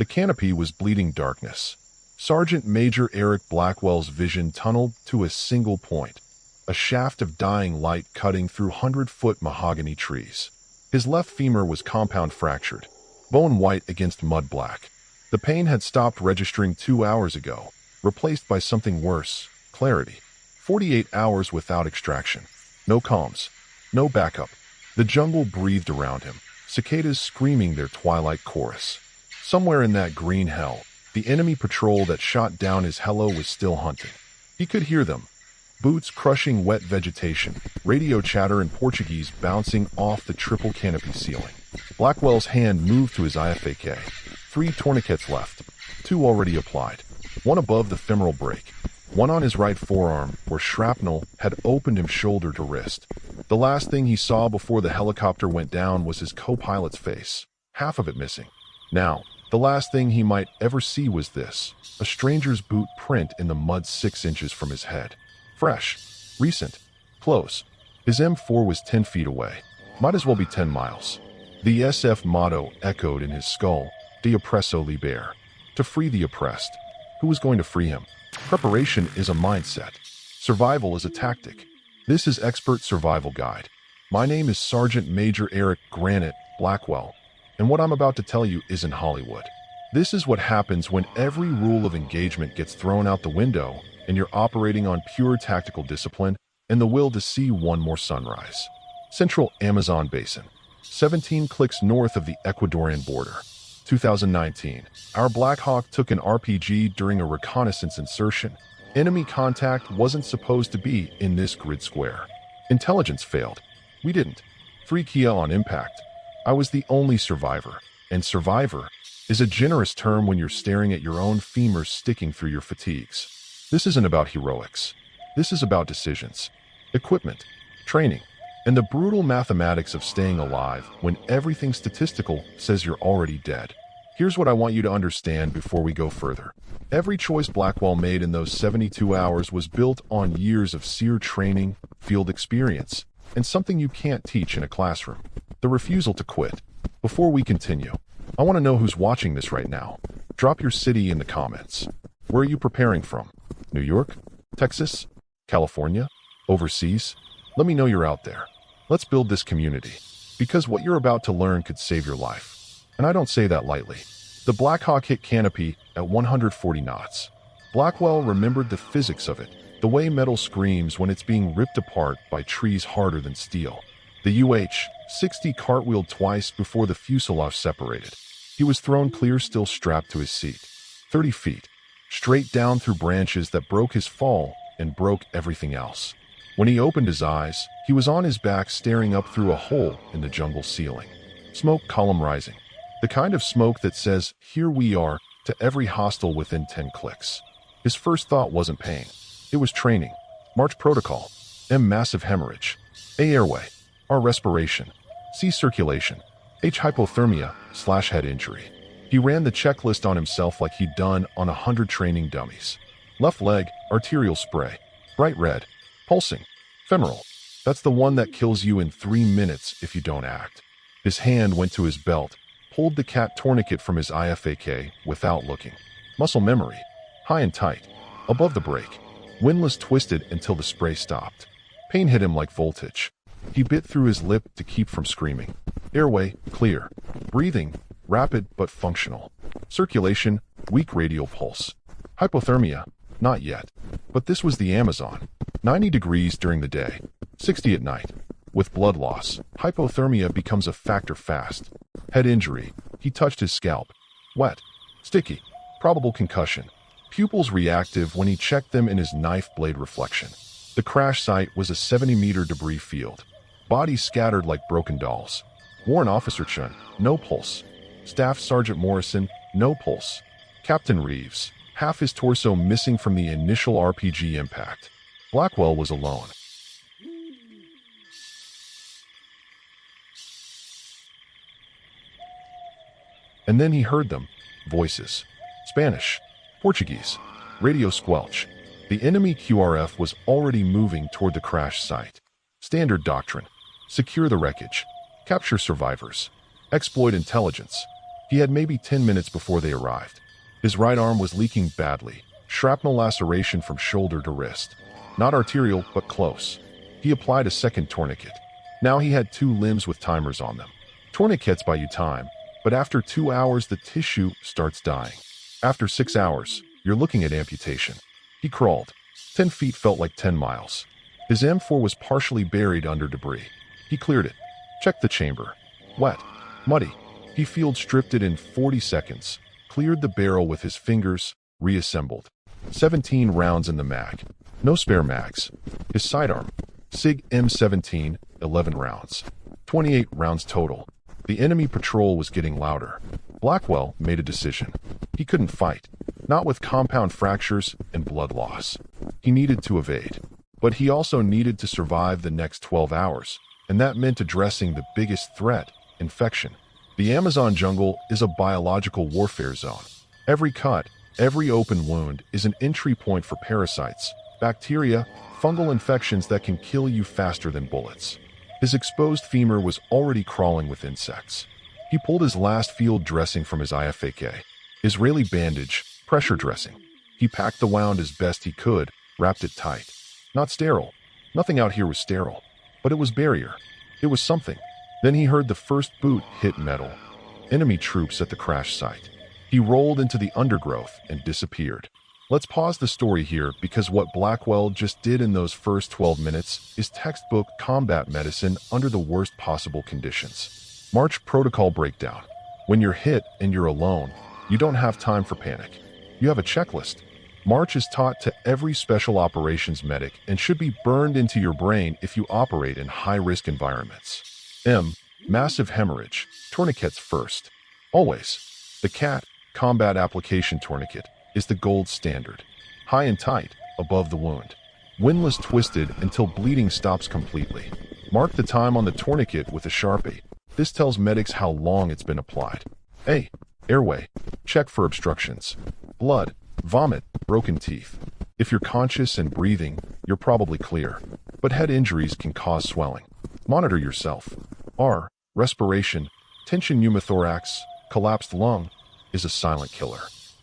The canopy was bleeding darkness. Sergeant Major Eric Blackwell's vision tunneled to a single point, a shaft of dying light cutting through 100-foot mahogany trees. His left femur was compound fractured, bone white against mud black. The pain had stopped registering 2 hours ago, replaced by something worse, clarity. 48 hours without extraction. No comms. No backup. The jungle breathed around him, cicadas screaming their twilight chorus. Somewhere in that green hell, the enemy patrol that shot down his helo was still hunting. He could hear them. Boots crushing wet vegetation, radio chatter in Portuguese bouncing off the triple canopy ceiling. Blackwell's hand moved to his IFAK. 3 tourniquets left. 2 already applied. 1 above the femoral break. 1 on his right forearm, where shrapnel had opened him shoulder to wrist. The last thing he saw before the helicopter went down was his co-pilot's face, half of it missing. Now, the last thing he might ever see was this, a stranger's boot print in the mud 6 inches from his head. Fresh, recent, close. His M4 was 10 feet away. Might as well be 10 miles. The SF motto echoed in his skull, De oppresso libere. To free the oppressed. Who was going to free him? Preparation is a mindset. Survival is a tactic. This is Expert Survival Guide. My name is Sergeant Major Eric Granite Blackwell, and what I'm about to tell you isn't Hollywood. This is what happens when every rule of engagement gets thrown out the window and you're operating on pure tactical discipline and the will to see one more sunrise. Central Amazon Basin, 17 clicks north of the Ecuadorian border. 2019, our Black Hawk took an RPG during a reconnaissance insertion. Enemy contact wasn't supposed to be in this grid square. Intelligence failed. We didn't. 3 Kia on impact. I was the only survivor, and survivor is a generous term when you're staring at your own femurs sticking through your fatigues. This isn't about heroics. This is about decisions, equipment, training, and the brutal mathematics of staying alive when everything statistical says you're already dead. Here's what I want you to understand before we go further. Every choice Blackwell made in those 72 hours was built on years of SERE training, field experience, and something you can't teach in a classroom: the refusal to quit. Before we continue, I want to know who's watching this right now. Drop your city in the comments. Where are you preparing from? New York? Texas? California? Overseas? Let me know you're out there. Let's build this community, because what you're about to learn could save your life. And I don't say that lightly. The Black Hawk hit canopy at 140 knots. Blackwell remembered the physics of it, the way metal screams when it's being ripped apart by trees harder than steel. The UH-60 cartwheeled twice before the fuselage separated. He was thrown clear, still strapped to his seat. 30 feet, straight down through branches that broke his fall and broke everything else. When he opened his eyes, he was on his back staring up through a hole in the jungle ceiling. Smoke column rising. The kind of smoke that says, "Here we are," to every hostile within 10 clicks. His first thought wasn't pain. It was training. March protocol. M massive hemorrhage. A airway. R respiration. C circulation. H hypothermia/head injury. He ran the checklist on himself like he'd done on 100 training dummies. Left leg, arterial spray. Bright red. Pulsing. Femoral. That's the one that kills you in 3 minutes if you don't act. His hand went to his belt, pulled the cat tourniquet from his IFAK without looking. Muscle memory. High and tight. Above the break. Windlass twisted until the spray stopped. Pain hit him like voltage. He bit through his lip to keep from screaming. Airway, clear. Breathing, rapid but functional. Circulation, weak radial pulse. Hypothermia, not yet. But this was the Amazon. 90 degrees during the day, 60 at night. With blood loss, hypothermia becomes a factor fast. Head injury. He touched his scalp. Wet. Sticky. Probable concussion. Pupils reactive when he checked them in his knife blade reflection. The crash site was a 70-meter debris field. Bodies scattered like broken dolls. Warrant Officer Chun, no pulse. Staff Sergeant Morrison, no pulse. Captain Reeves, half his torso missing from the initial RPG impact. Blackwell was alone. And then he heard them. Voices. Spanish. Portuguese. Radio squelch. The enemy QRF was already moving toward the crash site. Standard doctrine. Secure the wreckage. Capture survivors. Exploit intelligence. He had maybe 10 minutes before they arrived. His right arm was leaking badly, shrapnel laceration from shoulder to wrist. Not arterial, but close. He applied a second tourniquet. Now he had 2 limbs with timers on them. Tourniquets buy you time, but after 2 hours the tissue starts dying. After 6 hours, you're looking at amputation. He crawled. 10 feet felt like 10 miles. His M4 was partially buried under debris. He cleared it. Checked the chamber. Wet. Muddy. He field stripped it in 40 seconds. Cleared the barrel with his fingers. Reassembled. 17 rounds in the mag. No spare mags. His sidearm. SIG M17, 11 rounds. 28 rounds total. The enemy patrol was getting louder. Blackwell made a decision. He couldn't fight. Not with compound fractures and blood loss. He needed to evade. But he also needed to survive the next 12 hours, and that meant addressing the biggest threat, infection. The Amazon jungle is a biological warfare zone. Every cut, every open wound is an entry point for parasites, bacteria, fungal infections that can kill you faster than bullets. His exposed femur was already crawling with insects. He pulled his last field dressing from his IFAK. Israeli bandage, pressure dressing. He packed the wound as best he could, wrapped it tight. Not sterile. Nothing out here was sterile. But it was barrier. It was something. Then he heard the first boot hit metal. Enemy troops at the crash site. He rolled into the undergrowth and disappeared. Let's pause the story here because what Blackwell just did in those first 12 minutes is textbook combat medicine under the worst possible conditions. March protocol breakdown. When you're hit and you're alone, you don't have time for panic. You have a checklist. March is taught to every special operations medic and should be burned into your brain if you operate in high-risk environments. Massive hemorrhage. Tourniquets first. Always. The CAT, Combat Application Tourniquet, is the gold standard. High and tight, above the wound. Windlass twisted until bleeding stops completely. Mark the time on the tourniquet with a Sharpie. This tells medics how long it's been applied. A. Airway. Check for obstructions. Blood. Vomit. Broken teeth. If you're conscious and breathing, you're probably clear. But head injuries can cause swelling. Monitor yourself. R. Respiration. Tension pneumothorax, collapsed lung, is a silent killer.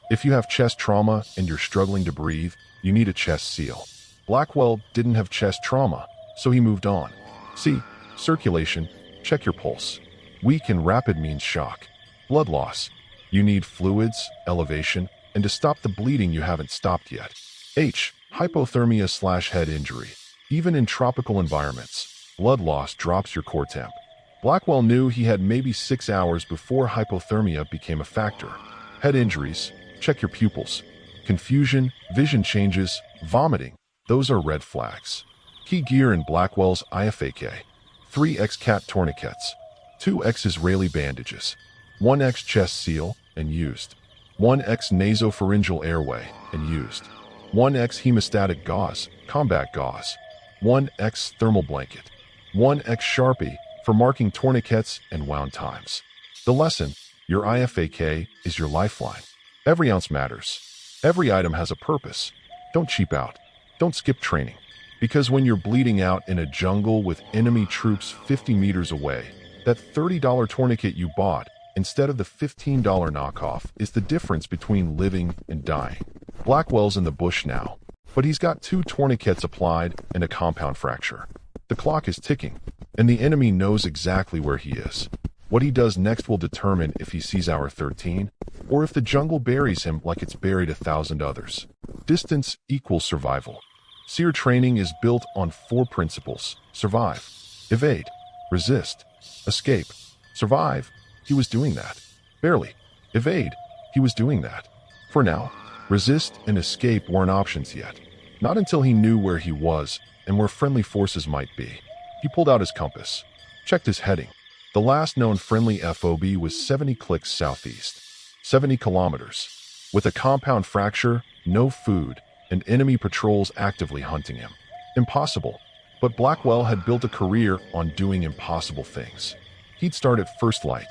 If you have chest trauma and you're struggling to breathe, you need a chest seal. Blackwell didn't have chest trauma, so he moved on. C. Circulation. Check your pulse. Weak and rapid means shock. Blood loss. You need fluids, elevation, and to stop the bleeding you haven't stopped yet. H. Hypothermia/head injury. Even in tropical environments, blood loss drops your core temp. Blackwell knew he had maybe 6 hours before hypothermia became a factor. Head injuries. Check your pupils. Confusion, vision changes, vomiting. Those are red flags. Key gear in Blackwell's IFAK. 3x CAT tourniquets. 2x Israeli bandages. 1x chest seal, and used. 1x nasopharyngeal airway, and used. 1x hemostatic gauze, combat gauze. 1x thermal blanket. 1x Sharpie for marking tourniquets and wound times. The lesson: your IFAK is your lifeline. Every ounce matters. Every item has a purpose. Don't cheap out. Don't skip training. Because when you're bleeding out in a jungle with enemy troops 50 meters away, that $30 tourniquet you bought instead of the $15 knockoff is the difference between living and dying. Blackwell's in the bush now, but he's got 2 tourniquets applied and a compound fracture. The clock is ticking, and the enemy knows exactly where he is. What he does next will determine if he sees hour 13, or if the jungle buries him like it's buried 1,000 others. Distance equals survival. SERE training is built on 4 principles: survive, evade, resist, escape. Survive, he was doing that. Barely. Evade, he was doing that. For now, resist and escape weren't options yet. Not until he knew where he was and where friendly forces might be. He pulled out his compass, checked his heading. The last known friendly FOB was 70 clicks southeast, 70 kilometers. With a compound fracture, no food, and enemy patrols actively hunting him. Impossible. But Blackwell had built a career on doing impossible things. He'd start at first light.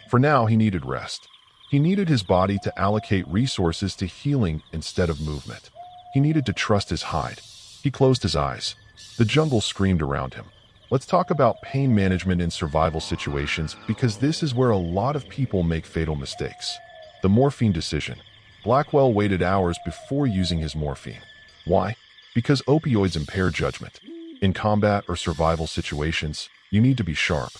For now, he needed rest. He needed his body to allocate resources to healing instead of movement. He needed to trust his hide. He closed his eyes. The jungle screamed around him. Let's talk about pain management in survival situations because this is where a lot of people make fatal mistakes. The morphine decision. Blackwell waited hours before using his morphine. Why? Because opioids impair judgment. In combat or survival situations, you need to be sharp.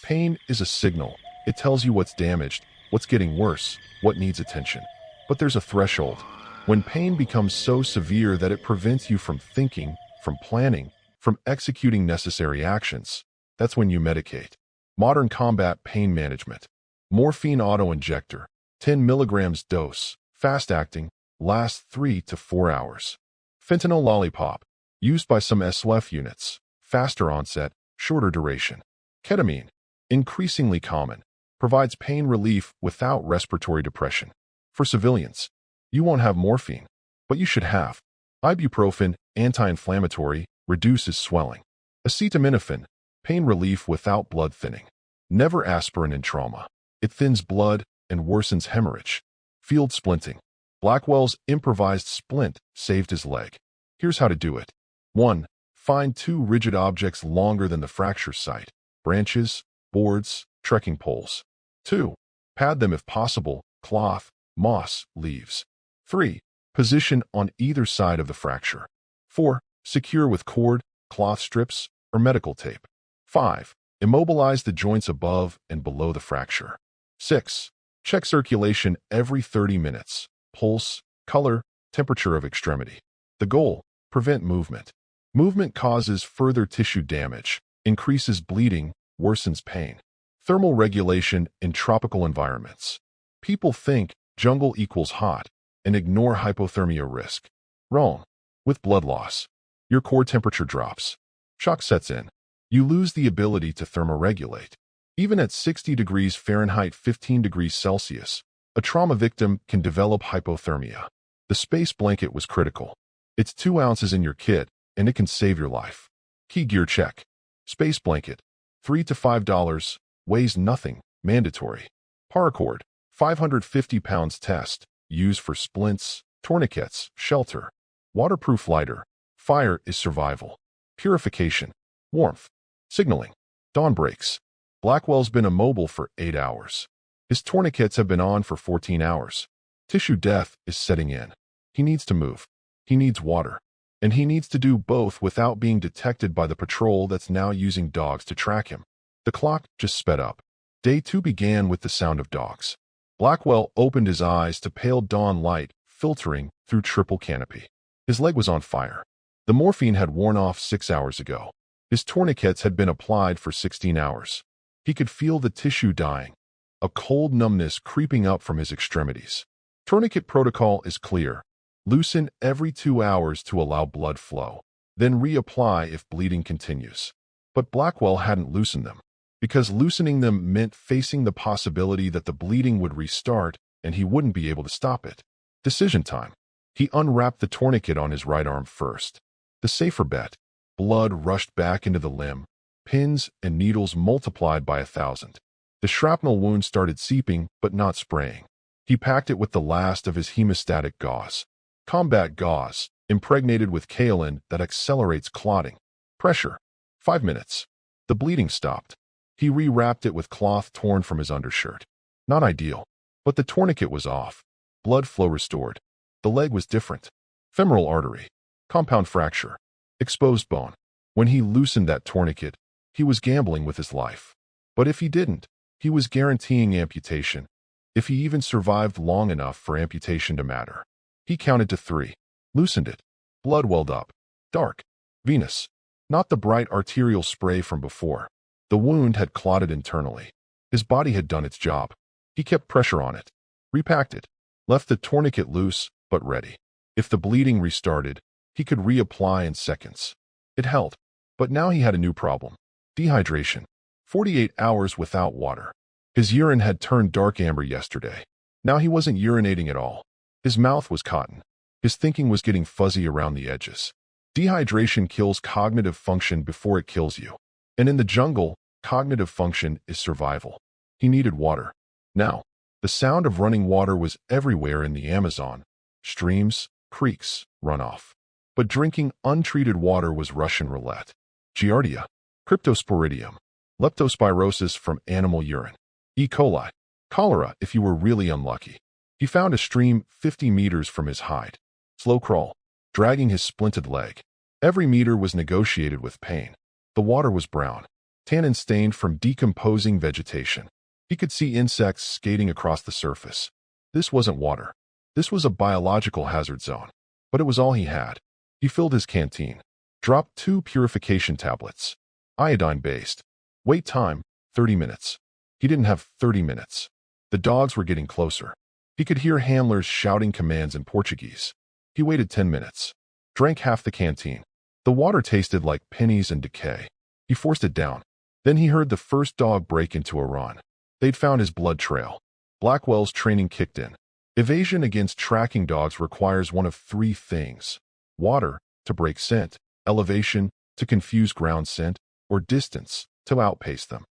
Pain is a signal. It tells you what's damaged, what's getting worse, what needs attention. But there's a threshold. When pain becomes so severe that it prevents you from thinking, from planning, from executing necessary actions, that's when you medicate. Modern combat pain management. Morphine auto-injector, 10 milligrams dose, fast-acting, lasts 3 to 4 hours. Fentanyl lollipop, used by some SWF units, faster onset, shorter duration. Ketamine, increasingly common, provides pain relief without respiratory depression. For civilians, you won't have morphine, but you should have. Ibuprofen, anti-inflammatory, reduces swelling. Acetaminophen, pain relief without blood thinning. Never aspirin in trauma. It thins blood and worsens hemorrhage. Field splinting. Blackwell's improvised splint saved his leg. Here's how to do it. 1. Find 2 rigid objects longer than the fracture site. Branches, boards, trekking poles. 2. Pad them if possible, cloth, moss, leaves. 3. Position on either side of the fracture. 4. Secure with cord, cloth strips, or medical tape. 5. Immobilize the joints above and below the fracture. 6. Check circulation every 30 minutes. Pulse, color, temperature of extremity. The goal: prevent movement. Movement causes further tissue damage, increases bleeding, worsens pain. Thermal regulation in tropical environments. People think jungle equals hot and ignore hypothermia risk. Wrong. With blood loss, your core temperature drops. Shock sets in. You lose the ability to thermoregulate. Even at 60 degrees Fahrenheit, 15 degrees Celsius, a trauma victim can develop hypothermia. The space blanket was critical. It's 2 ounces in your kit, and it can save your life. Key gear check. Space blanket, $3 to $5, weighs nothing, mandatory. Paracord, 550 pounds test, used for splints, tourniquets, shelter. Waterproof lighter, fire is survival. Purification, warmth. Signaling, dawn breaks. Blackwell's been immobile for 8 hours. His tourniquets have been on for 14 hours. Tissue death is setting in. He needs to move. He needs water. And he needs to do both without being detected by the patrol that's now using dogs to track him. The clock just sped up. Day 2 began with the sound of dogs. Blackwell opened his eyes to pale dawn light filtering through triple canopy. His leg was on fire. The morphine had worn off 6 hours ago. His tourniquets had been applied for 16 hours. He could feel the tissue dying, a cold numbness creeping up from his extremities. Tourniquet protocol is clear. Loosen every 2 hours to allow blood flow, then reapply if bleeding continues. But Blackwell hadn't loosened them, because loosening them meant facing the possibility that the bleeding would restart and he wouldn't be able to stop it. Decision time. He unwrapped the tourniquet on his right arm first. The safer bet. Blood rushed back into the limb. Pins and needles multiplied by 1,000. The shrapnel wound started seeping, but not spraying. He packed it with the last of his hemostatic gauze. Combat gauze, impregnated with kaolin that accelerates clotting. Pressure. 5 minutes. The bleeding stopped. He rewrapped it with cloth torn from his undershirt. Not ideal, but the tourniquet was off. Blood flow restored. The leg was different. Femoral artery. Compound fracture. Exposed bone. When he loosened that tourniquet, he was gambling with his life. But if he didn't, he was guaranteeing amputation, if he even survived long enough for amputation to matter. He counted to 3. Loosened it. Blood welled up. Dark. Venous. Not the bright arterial spray from before. The wound had clotted internally. His body had done its job. He kept pressure on it. Repacked it. Left the tourniquet loose, but ready. If the bleeding restarted, he could reapply in seconds. It held. But now he had a new problem. Dehydration. 48 hours without water. His urine had turned dark amber yesterday. Now he wasn't urinating at all. His mouth was cotton. His thinking was getting fuzzy around the edges. Dehydration kills cognitive function before it kills you. And in the jungle, cognitive function is survival. He needed water. Now, the sound of running water was everywhere in the Amazon. Streams, creeks, runoff. But drinking untreated water was Russian roulette. Giardia. Cryptosporidium. Leptospirosis from animal urine. E. coli. Cholera if you were really unlucky. He found a stream 50 meters from his hide. Slow crawl, dragging his splinted leg. Every meter was negotiated with pain. The water was brown, tannin-stained from decomposing vegetation. He could see insects skating across the surface. This wasn't water. This was a biological hazard zone. But it was all he had. He filled his canteen, dropped 2 purification tablets. Iodine-based. Wait time, 30 minutes. He didn't have 30 minutes. The dogs were getting closer. He could hear handlers shouting commands in Portuguese. He waited 10 minutes. Drank half the canteen. The water tasted like pennies and decay. He forced it down. Then he heard the first dog break into a run. They'd found his blood trail. Blackwell's training kicked in. Evasion against tracking dogs requires one of 3 things. Water, to break scent. Elevation, to confuse ground scent. Or distance, to outpace them.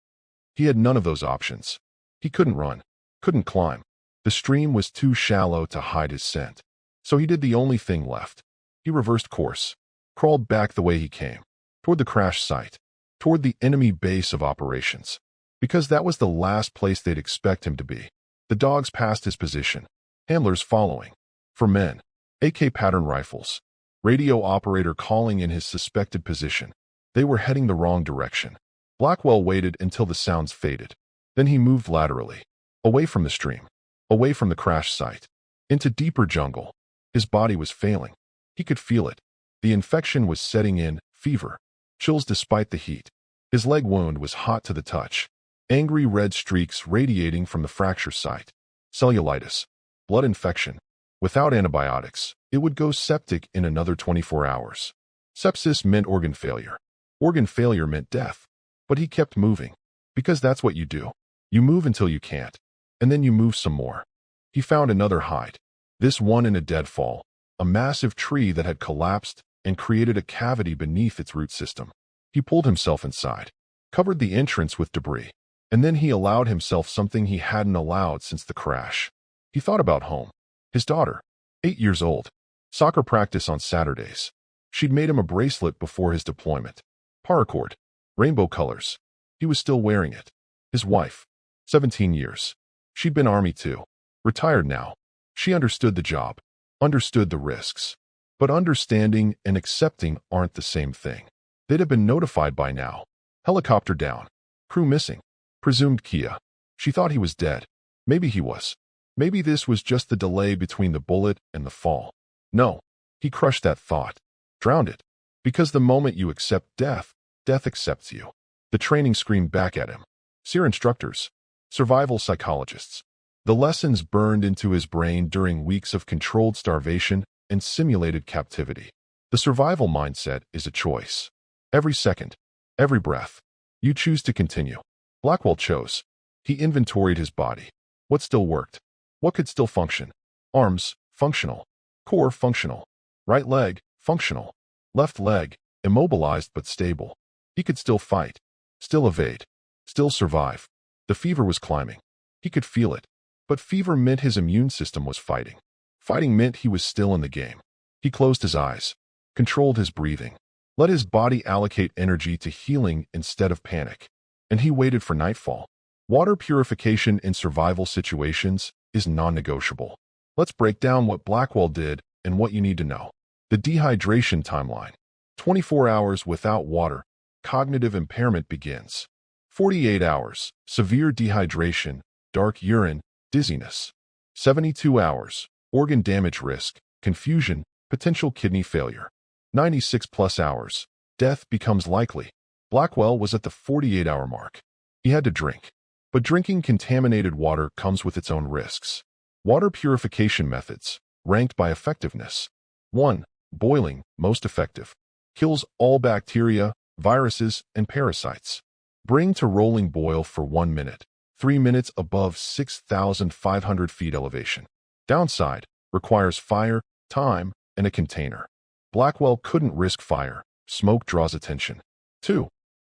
He had none of those options. He couldn't run. Couldn't climb. The stream was too shallow to hide his scent. So he did the only thing left. He reversed course. Crawled back the way he came. Toward the crash site. Toward the enemy base of operations. Because that was the last place they'd expect him to be. The dogs passed his position. Handlers following. For men. AK pattern rifles. Radio operator calling in his suspected position. They were heading the wrong direction. Blackwell waited until the sounds faded. Then he moved laterally. Away from the stream. Away from the crash site. Into deeper jungle. His body was failing. He could feel it. The infection was setting in, fever. Chills despite the heat. His leg wound was hot to the touch. Angry red streaks radiating from the fracture site. Cellulitis. Blood infection. Without antibiotics, it would go septic in another 24 hours. Sepsis meant organ failure. Organ failure meant death. But he kept moving. Because that's what you do. You move until you can't. And then you move some more. He found another hide. This one in a deadfall. A massive tree that had collapsed and created a cavity beneath its root system. He pulled himself inside. Covered the entrance with debris. And then he allowed himself something he hadn't allowed since the crash. He thought about home. His daughter. 8 years old. Soccer practice on Saturdays. She'd made him a bracelet before his deployment. Paracord. Rainbow colors. He was still wearing it. His wife. 17 years. She'd been Army too. Retired now. She understood the job. Understood the risks. But understanding and accepting aren't the same thing. They'd have been notified by now. Helicopter down. Crew missing. Presumed Kia. She thought he was dead. Maybe he was. Maybe this was just the delay between the bullet and the fall. No. He crushed that thought. Drowned it. Because the moment you accept death, death accepts you. The training screamed back at him. SERE instructors. Survival psychologists. The lessons burned into his brain during weeks of controlled starvation and simulated captivity. The survival mindset is a choice. Every second, every breath, you choose to continue. Blackwell chose. He inventoried his body. What still worked? What could still function? Arms, functional. Core, functional. Right leg, functional. Left leg, immobilized but stable. He could still fight. Still evade. Still survive. The fever was climbing. He could feel it. But fever meant his immune system was fighting. Fighting meant he was still in the game. He closed his eyes. Controlled his breathing. Let his body allocate energy to healing instead of panic. And he waited for nightfall. Water purification in survival situations is non-negotiable. Let's break down what Blackwell did and what you need to know. The dehydration timeline. 24 hours without water. Cognitive impairment begins. 48 hours. Severe dehydration. Dark urine. Dizziness. 72 hours. Organ damage risk. Confusion. Potential kidney failure. 96 plus hours. Death becomes likely. Blackwell was at the 48-hour mark. He had to drink. But drinking contaminated water comes with its own risks. Water purification methods, ranked by effectiveness. 1. Boiling, most effective. Kills all bacteria, viruses, and parasites. Bring to rolling boil for 1 minute. 3 minutes above 6,500 feet elevation. Downside, requires fire, time, and a container. Blackwell couldn't risk fire. Smoke draws attention. 2.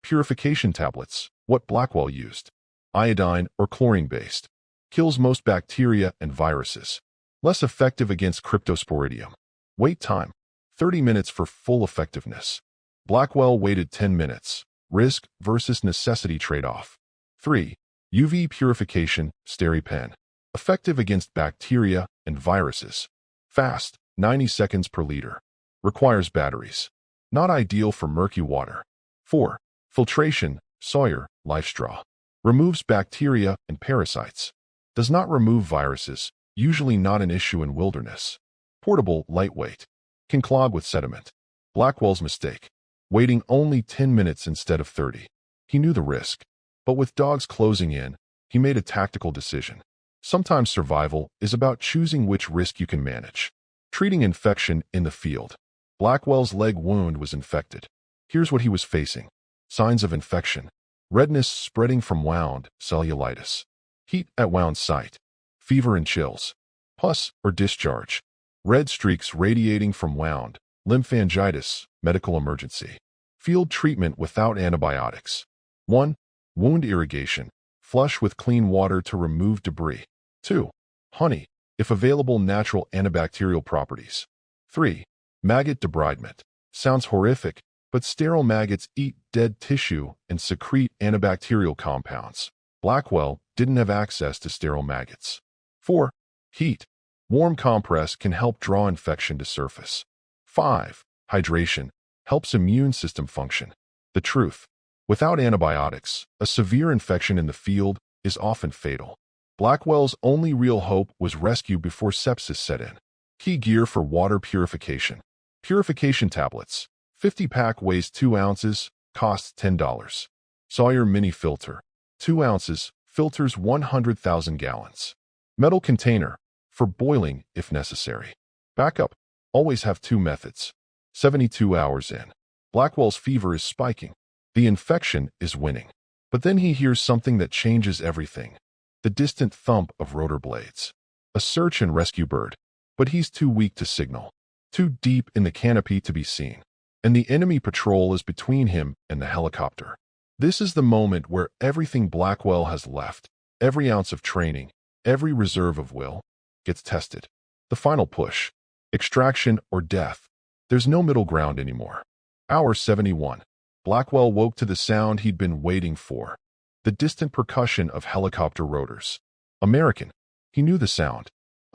Purification tablets, what Blackwell used. Iodine or chlorine-based. Kills most bacteria and viruses. Less effective against Cryptosporidium. Wait time. 30 minutes for full effectiveness. Blackwell waited 10 minutes. Risk versus necessity trade-off. 3. UV purification, SERE-trained. Effective against bacteria and viruses. Fast, 90 seconds per liter. Requires batteries. Not ideal for murky water. 4. Filtration, SERE, life straw. Removes bacteria and parasites. Does not remove viruses, usually not an issue in wilderness. Portable, lightweight. Can clog with sediment. Blackwell's mistake. Waiting only 10 minutes instead of 30. He knew the risk. But with dogs closing in, he made a tactical decision. Sometimes survival is about choosing which risk you can manage. Treating infection in the field. Blackwell's leg wound was infected. Here's what he was facing. Signs of infection. Redness spreading from wound, cellulitis. Heat at wound site. Fever and chills. Pus or discharge. Red streaks radiating from wound, lymphangitis, medical emergency. Field treatment without antibiotics. 1. Wound irrigation. Flush with clean water to remove debris. 2. Honey, if available natural antibacterial properties. 3. Maggot debridement. Sounds horrific, but sterile maggots eat dead tissue and secrete antibacterial compounds. Blackwell didn't have access to sterile maggots. 4. Heat. Warm compress can help draw infection to surface. 5. Hydration. Helps immune system function. The truth. Without antibiotics, a severe infection in the field is often fatal. Blackwell's only real hope was rescue before sepsis set in. Key gear for water purification. Purification tablets. 50-pack weighs 2 ounces, costs $10. SERE mini filter. 2 ounces, filters 100,000 gallons. Metal container. For boiling if necessary. Backup. Always have 2 methods. 72 hours in. Blackwell's fever is spiking. The infection is winning. But then he hears something that changes everything. The distant thump of rotor blades. A search and rescue bird. But he's too weak to signal. Too deep in the canopy to be seen. And the enemy patrol is between him and the helicopter. This is the moment where everything Blackwell has left, every ounce of training, every reserve of will, gets tested. The final push. Extraction or death. There's no middle ground anymore. Hour 71. Blackwell woke to the sound he'd been waiting for. The distant percussion of helicopter rotors. American. He knew the sound.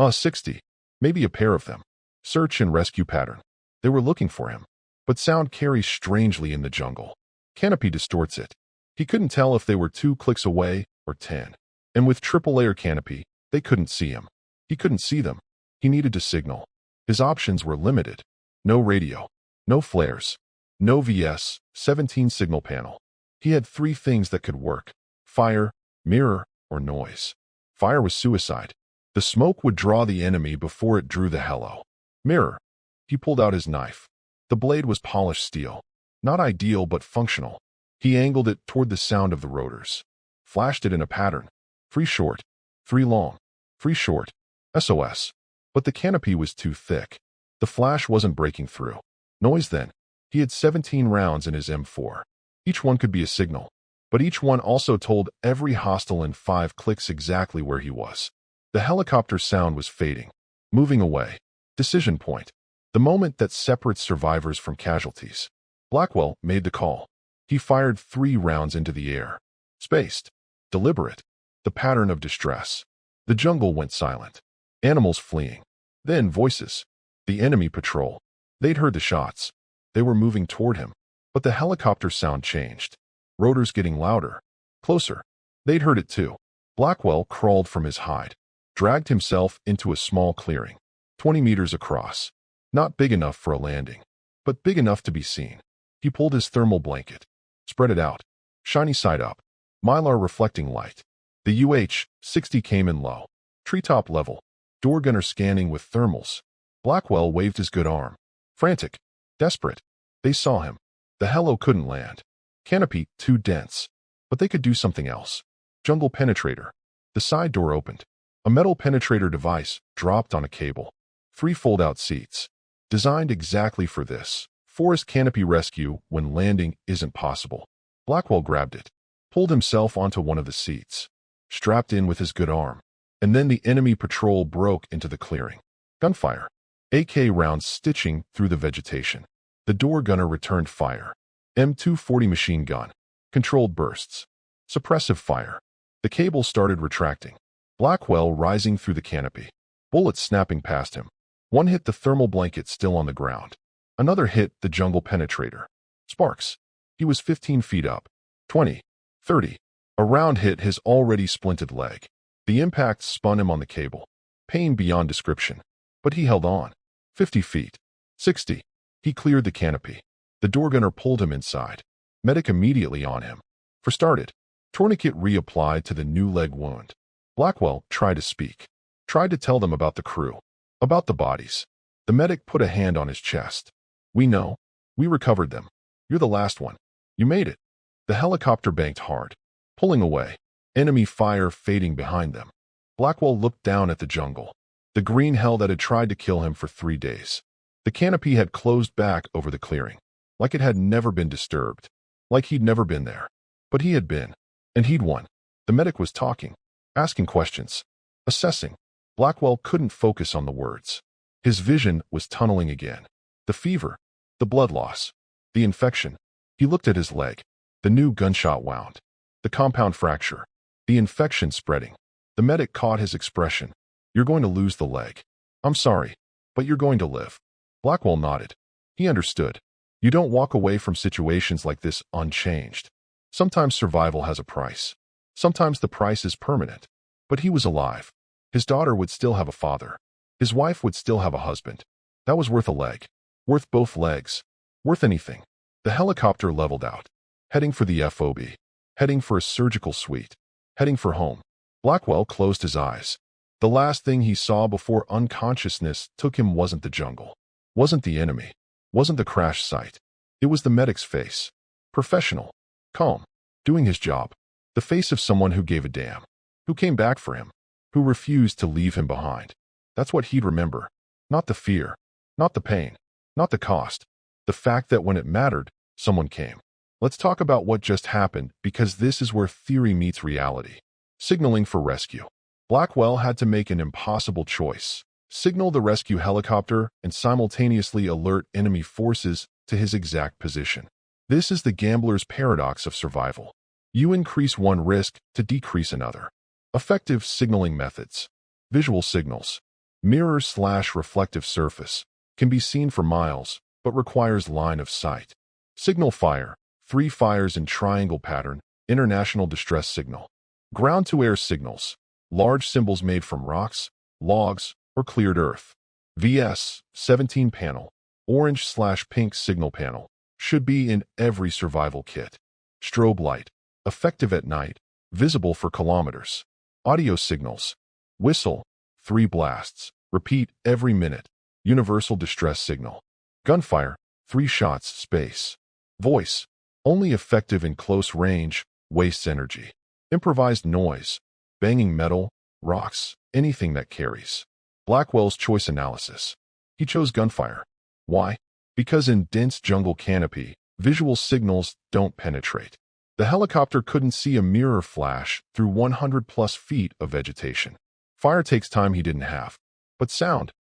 60. Maybe a pair of them. Search and rescue pattern. They were looking for him. But sound carries strangely in the jungle. Canopy distorts it. He couldn't tell if they were 2 clicks away or 10. And with triple-layer canopy, they couldn't see him. He couldn't see them. He needed to signal. His options were limited. No radio. No flares. No VS, 17 signal panel. He had 3 things that could work. Fire, mirror, or noise. Fire was suicide. The smoke would draw the enemy before it drew the helo. Mirror. He pulled out his knife. The blade was polished steel. Not ideal but functional. He angled it toward the sound of the rotors. Flashed it in a pattern. 3 short. 3 long. 3 short. SOS. But the canopy was too thick. The flash wasn't breaking through. Noise then. He had 17 rounds in his M4. Each one could be a signal. But each one also told every hostile in 5 clicks exactly where he was. The helicopter sound was fading. Moving away. Decision point. The moment that separates survivors from casualties. Blackwell made the call. He fired 3 rounds into the air. Spaced. Deliberate. The pattern of distress. The jungle went silent. Animals fleeing. Then voices. The enemy patrol. They'd heard the shots. They were moving toward him. But the helicopter sound changed. Rotors getting louder. Closer. They'd heard it too. Blackwell crawled from his hide. Dragged himself into a small clearing. 20 meters across. Not big enough for a landing. But big enough to be seen. He pulled his thermal blanket. Spread it out. Shiny side up. Mylar reflecting light. The UH-60 came in low. Treetop level. Door gunner scanning with thermals. Blackwell waved his good arm. Frantic. Desperate. They saw him. The helo couldn't land. Canopy too dense. But they could do something else. Jungle penetrator. The side door opened. A metal penetrator device dropped on a cable. 3 fold-out seats. Designed exactly for this. Forest canopy rescue when landing isn't possible. Blackwell grabbed it. Pulled himself onto one of the seats. Strapped in with his good arm. And then the enemy patrol broke into the clearing. Gunfire. AK rounds stitching through the vegetation. The door gunner returned fire. M240 machine gun. Controlled bursts. Suppressive fire. The cable started retracting. Blackwell rising through the canopy. Bullets snapping past him. One hit the thermal blanket still on the ground. Another hit the jungle penetrator. Sparks. He was 15 feet up. 20. 30. A round hit his already splinted leg. The impact spun him on the cable. Pain beyond description. But he held on. 50 feet. 60. He cleared the canopy. The door gunner pulled him inside. Medic immediately on him. For started. Tourniquet reapplied to the new leg wound. Blackwell tried to speak. Tried to tell them about the crew. About the bodies. The medic put a hand on his chest. We know. We recovered them. You're the last one. You made it. The helicopter banked hard. Pulling away. Enemy fire fading behind them. Blackwell looked down at the jungle. The green hell that had tried to kill him for 3 days. The canopy had closed back over the clearing. Like it had never been disturbed. Like he'd never been there. But he had been. And he'd won. The medic was talking. Asking questions. Assessing. Blackwell couldn't focus on the words. His vision was tunneling again. The fever. The blood loss. The infection. He looked at his leg. The new gunshot wound. The compound fracture. The infection spreading. The medic caught his expression. You're going to lose the leg. I'm sorry, but you're going to live. Blackwell nodded. He understood. You don't walk away from situations like this unchanged. Sometimes survival has a price. Sometimes the price is permanent. But he was alive. His daughter would still have a father. His wife would still have a husband. That was worth a leg. Worth both legs. Worth anything. The helicopter leveled out. Heading for the FOB. Heading for a surgical suite. Heading for home. Blackwell closed his eyes. The last thing he saw before unconsciousness took him wasn't the jungle. Wasn't the enemy. Wasn't the crash site. It was the medic's face. Professional. Calm. Doing his job. The face of someone who gave a damn. Who came back for him. Who refused to leave him behind. That's what he'd remember. Not the fear. Not the pain. Not the cost. The fact that when it mattered, someone came. Let's talk about what just happened, because this is where theory meets reality. Signaling for rescue. Blackwell had to make an impossible choice. Signal the rescue helicopter and simultaneously alert enemy forces to his exact position. This is the gambler's paradox of survival. You increase one risk to decrease another. Effective signaling methods. Visual signals. Mirror/reflective surface. Can be seen for miles, but requires line of sight. Signal fire. 3 fires in triangle pattern. International distress signal. Ground-to-air signals. Large symbols made from rocks, logs, or cleared earth. VS 17 panel. Orange/pink signal panel. Should be in every survival kit. Strobe light. Effective at night. Visible for kilometers. Audio signals. Whistle. 3 blasts. Repeat every minute. Universal distress signal. Gunfire. 3 shots space. Voice. Only effective in close range. Wastes energy. Improvised noise. Banging metal, rocks, anything that carries. Blackwell's choice analysis. He chose gunfire. Why? Because in dense jungle canopy, visual signals don't penetrate. The helicopter couldn't see a mirror flash through 100+ feet of vegetation. Fire takes time he didn't have. But sound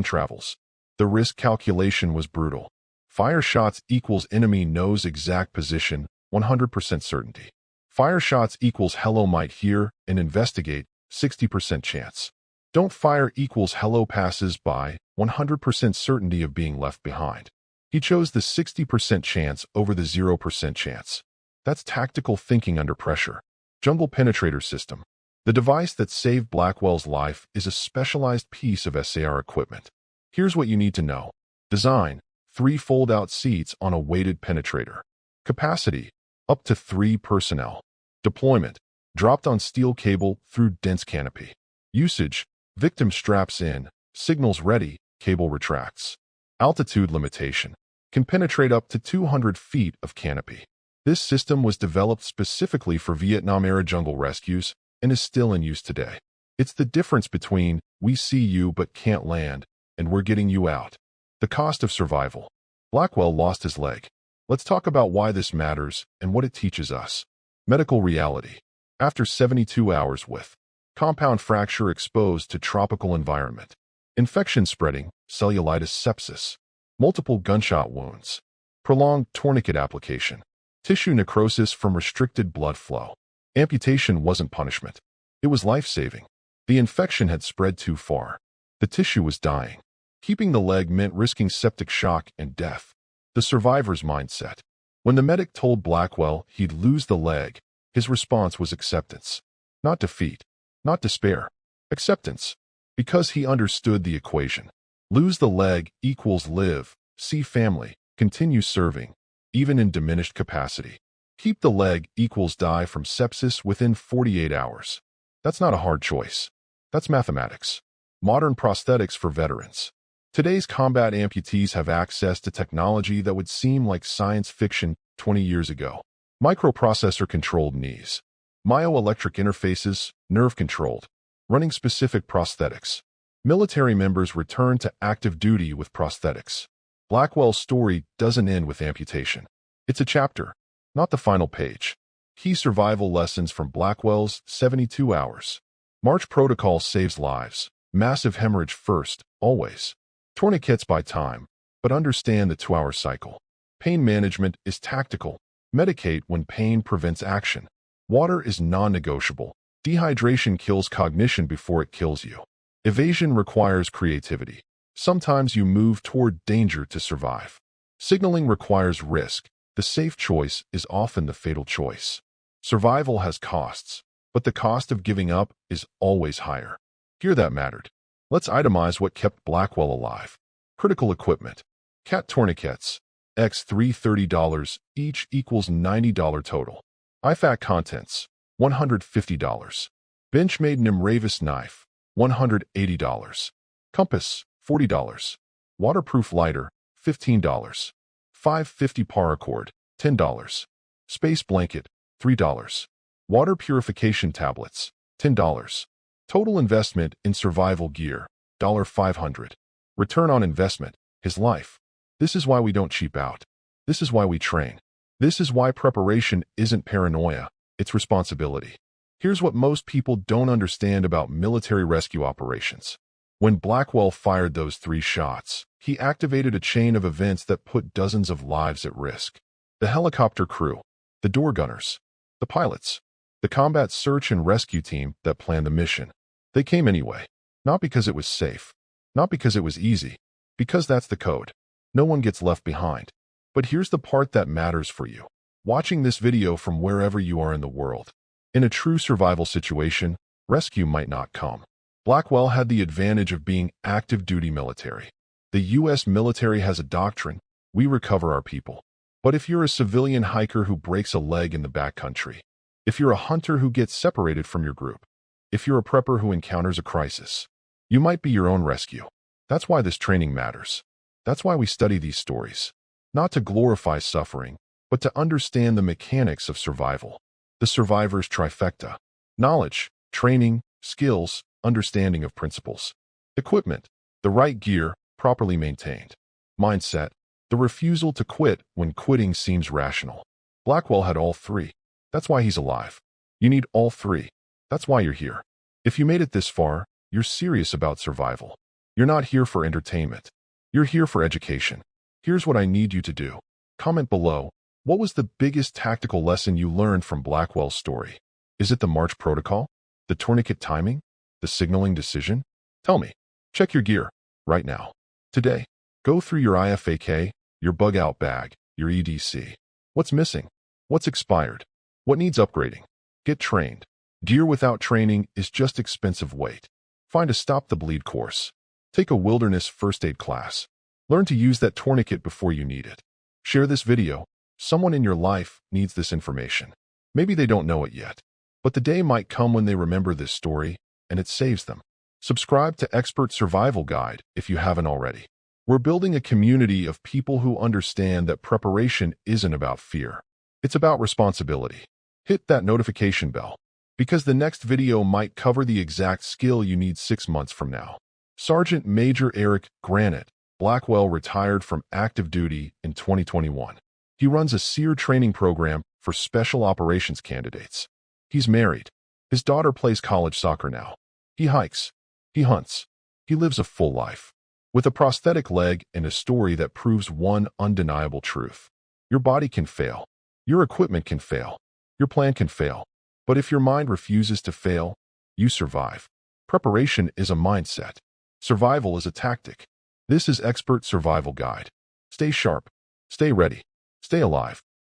travels. The risk calculation was brutal. Fire shots equals enemy knows exact position, 100% certainty. Fire shots equals hello might hear and investigate, 60% chance. Don't fire equals hello passes by, 100% certainty of being left behind. He chose the 60% chance over the 0% chance. That's tactical thinking under pressure. Jungle penetrator system. The device that saved Blackwell's life is a specialized piece of SERE equipment. Here's what you need to know. Design. 3 fold-out seats on a weighted penetrator. Capacity. Up to 3 personnel. Deployment. Dropped on steel cable through dense canopy. Usage. Victim straps in. Signals ready. Cable retracts. Altitude limitation. Can penetrate up to 200 feet of canopy. This system was developed specifically for Vietnam-era jungle rescues and is still in use today. It's the difference between, we see you but can't land, and we're getting you out. The cost of survival. Blackwell lost his leg. Let's talk about why this matters and what it teaches us. Medical reality. After 72 hours with compound fracture exposed to tropical environment, infection spreading, cellulitis sepsis, multiple gunshot wounds, prolonged tourniquet application, Tissue necrosis from restricted blood flow. Amputation wasn't punishment. It was life-saving. The infection had spread too far. The tissue was dying. Keeping the leg meant risking septic shock and death. The survivor's mindset. When the medic told Blackwell he'd lose the leg, his response was acceptance. Not defeat. Not despair. Acceptance. Because he understood the equation. Lose the leg equals live, see family, continue serving, even in diminished capacity. Keep the leg equals die from sepsis within 48 hours. That's not a hard choice. That's mathematics. Modern prosthetics for veterans. Today's combat amputees have access to technology that would seem like science fiction 20 years ago. Microprocessor-controlled knees. Myoelectric interfaces, nerve-controlled. Running specific prosthetics. Military members return to active duty with prosthetics. Blackwell's story doesn't end with amputation. It's a chapter, not the final page. Key survival lessons from Blackwell's 72 hours. March protocol saves lives. Massive hemorrhage first, always. Tourniquets by time, but understand the 2-hour cycle. Pain management is tactical. Medicate when pain prevents action. Water is non-negotiable. Dehydration kills cognition before it kills you. Evasion requires creativity. Sometimes you move toward danger to survive. Signaling requires risk. The safe choice is often the fatal choice. Survival has costs, but the cost of giving up is always higher. Gear that mattered. Let's itemize what kept Blackwell alive. Critical equipment. CAT tourniquets. X $330 each equals $90 total. IFAC contents. $150. Benchmade Nimravis knife. $180. Compass. $40. Waterproof lighter. $15. 550 paracord. $10. Space blanket. $3. Water purification tablets. $10. Total investment in survival gear, $500. Return on investment, his life. This is why we don't cheap out. This is why we train. This is why preparation isn't paranoia, it's responsibility. Here's what most people don't understand about military rescue operations. When Blackwell fired those 3 shots, he activated a chain of events that put dozens of lives at risk. The helicopter crew, the door gunners, the pilots, the combat search and rescue team that planned the mission. They came anyway. Not because it was safe. Not because it was easy. Because that's the code. No one gets left behind. But here's the part that matters for you. Watching this video from wherever you are in the world. In a true survival situation, rescue might not come. Blackwell had the advantage of being active duty military. The U.S. military has a doctrine: we recover our people. But if you're a civilian hiker who breaks a leg in the backcountry, if you're a hunter who gets separated from your group, if you're a prepper who encounters a crisis, you might be your own rescue. That's why this training matters. That's why we study these stories. Not to glorify suffering, but to understand the mechanics of survival. The survivor's trifecta. Knowledge, training, skills, understanding of principles. Equipment, the right gear, properly maintained. Mindset, the refusal to quit when quitting seems rational. Blackwell had all 3. That's why he's alive. You need all 3. That's why you're here. If you made it this far, you're serious about survival. You're not here for entertainment. You're here for education. Here's what I need you to do. Comment below, what was the biggest tactical lesson you learned from Blackwell's story? Is it the march protocol? The tourniquet timing? The signaling decision? Tell me. Check your gear, right now. Today. Go through your IFAK, your bug-out bag, your EDC. What's missing? What's expired? What needs upgrading? Get trained. Gear without training is just expensive weight. Find a Stop the Bleed course. Take a wilderness first aid class. Learn to use that tourniquet before you need it. Share this video. Someone in your life needs this information. Maybe they don't know it yet, but the day might come when they remember this story, and it saves them. Subscribe to Expert Survival Guide if you haven't already. We're building a community of people who understand that preparation isn't about fear. It's about responsibility. Hit that notification bell, because the next video might cover the exact skill you need 6 months from now. Sergeant Major Eric Granite Blackwell retired from active duty in 2021. He runs a SERE training program for special operations candidates. He's married. His daughter plays college soccer now. He hikes. He hunts. He lives a full life. With a prosthetic leg and a story that proves one undeniable truth. Your body can fail. Your equipment can fail. Your plan can fail. But if your mind refuses to fail, you survive. Preparation is a mindset. Survival is a tactic. This is Expert Survival Guide. Stay sharp. Stay ready. Stay alive.